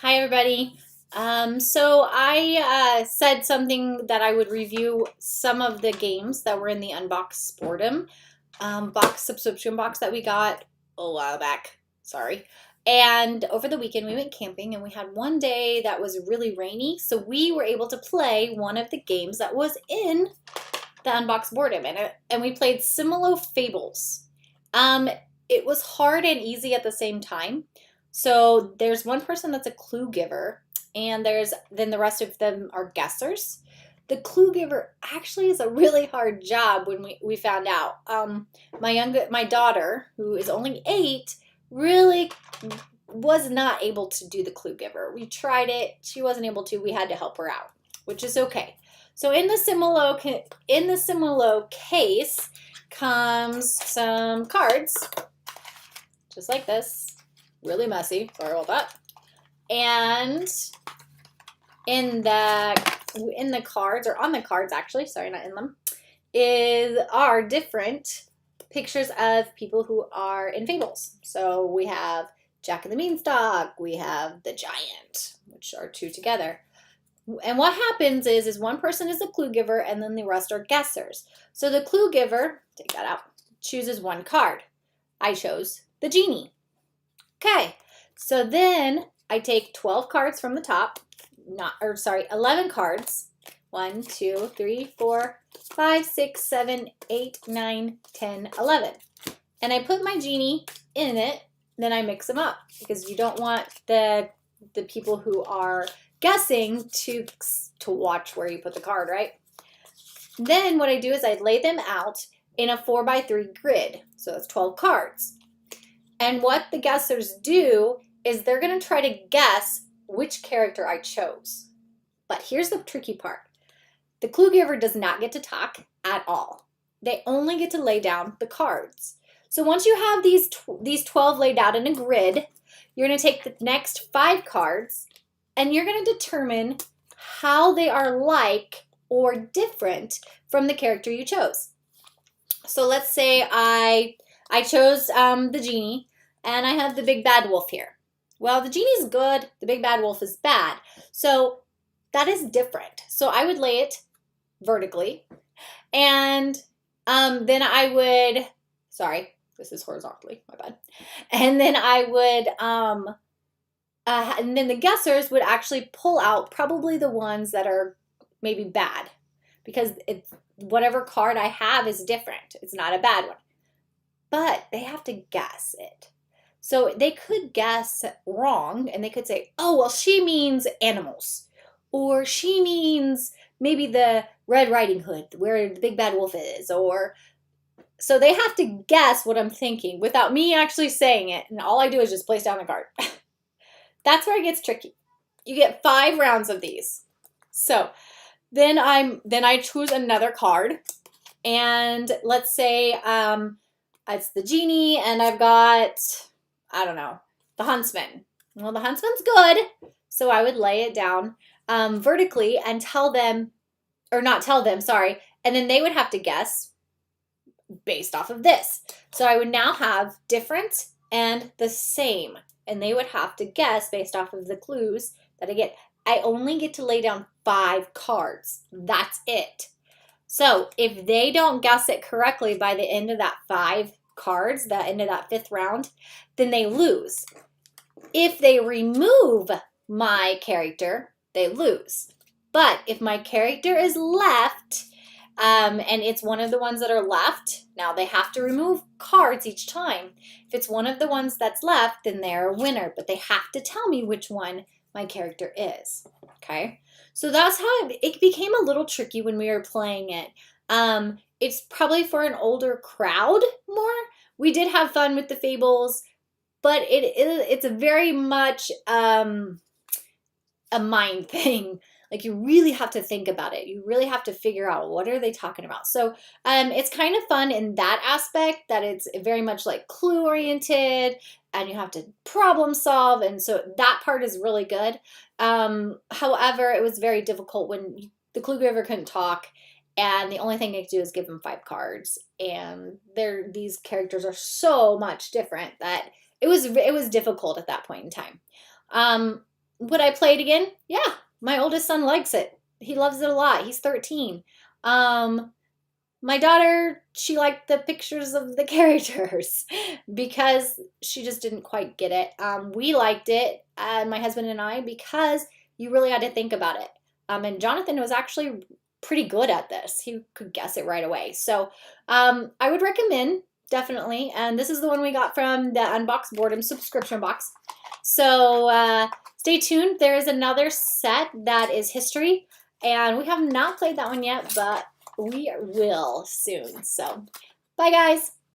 Hi, everybody. So I said something that I would review some of the games that were in the UnboxBoardom box subscription box that we got a while back. Sorry. And over the weekend, we went camping and we had one day that was really rainy. So we were able to play one of the games that was in the UnboxBoardom, and we played Similo Fables. Um, it was hard and easy at the same time. So there's one person that's a clue giver, and then the rest of them are guessers. The clue giver actually is a really hard job when we found out. My daughter, who is only 8, really was not able to do the clue giver. We tried it. She wasn't able to. We had to help her out, which is okay. So in the Similo case comes some cards, just like this. Really messy. Sorry about that. And in the cards, or on the cards actually, sorry, not in them, are different pictures of people who are in Fables. So we have Jack and the Beanstalk, we have the Giant, which are 2 together. And what happens is one person is the clue giver and then the rest are guessers. So the clue giver, take that out, chooses 1 card. I chose the genie. Okay, so then I take 12 cards from the top, 11 cards. 1, 2, 3, 4, 5, 6, 7, 8, 9, 10, 11. And I put my genie in it, then I mix them up because you don't want the people who are guessing to watch where you put the card, right? Then what I do is I lay them out in a 4x3 grid. So that's 12 cards. And what the guessers do is they're going to try to guess which character I chose. But here's the tricky part. The clue giver does not get to talk at all. They only get to lay down the cards. So once you have these 12 laid out in a grid, you're going to take the next 5 cards and you're going to determine how they are like or different from the character you chose. So let's say I chose the genie and I have the big bad wolf here. Well, the genie's good, the big bad wolf is bad. So that is different. So I would lay it vertically, and then I would, sorry, this is horizontally, my bad. And then I would, and then the guessers would actually pull out probably the ones that are maybe bad, because it's whatever card I have is different. It's not a bad one, but they have to guess it. So they could guess wrong, and they could say, oh, well, she means animals, or she means maybe the Red Riding Hood, where the big bad wolf is, or so they have to guess what I'm thinking without me actually saying it, and all I do is just place down the card. That's where it gets tricky. You get 5 rounds of these. So then I choose another card, and let's say it's the genie, and I've got, I don't know, the huntsman. Well, the huntsman's good, so I would lay it down vertically and tell them, or not tell them, sorry, and then they would have to guess based off of this. So I would now have different and the same, and they would have to guess based off of the clues that I get. I only get to lay down 5 cards. That's it. So if they don't guess it correctly by the end of that 5 cards, the end of that 5th round, then they lose. If they remove my character, they lose. But if my character is left, and it's one of the ones that are left, now they have to remove cards each time. If it's one of the ones that's left, then they're a winner, but they have to tell me which one my character is. Okay, so that's how it became a little tricky when we were playing it. It's probably for an older crowd more. We did have fun with the Fables, but it's a very much a mind thing. Like, you really have to think about it. You really have to figure out what are they talking about. So it's kind of fun in that aspect, that it's very much like clue oriented and you have to problem solve. And so that part is really good. However, it was very difficult when the clue giver couldn't talk, and the only thing I could do is give them 5 cards. And these characters are so much different that it was difficult at that point in time. Would I play it again? Yeah, my oldest son likes it. He loves it a lot. He's 13. My daughter, she liked the pictures of the characters because she just didn't quite get it. We liked it, my husband and I, because you really had to think about it. And Jonathan was actually pretty good at this. He could guess it right away. So I would recommend, definitely. And this is the one we got from the UnboxBoardom subscription box. So stay tuned. There is another set that is history. And we have not played that one yet, but we will soon. So bye, guys.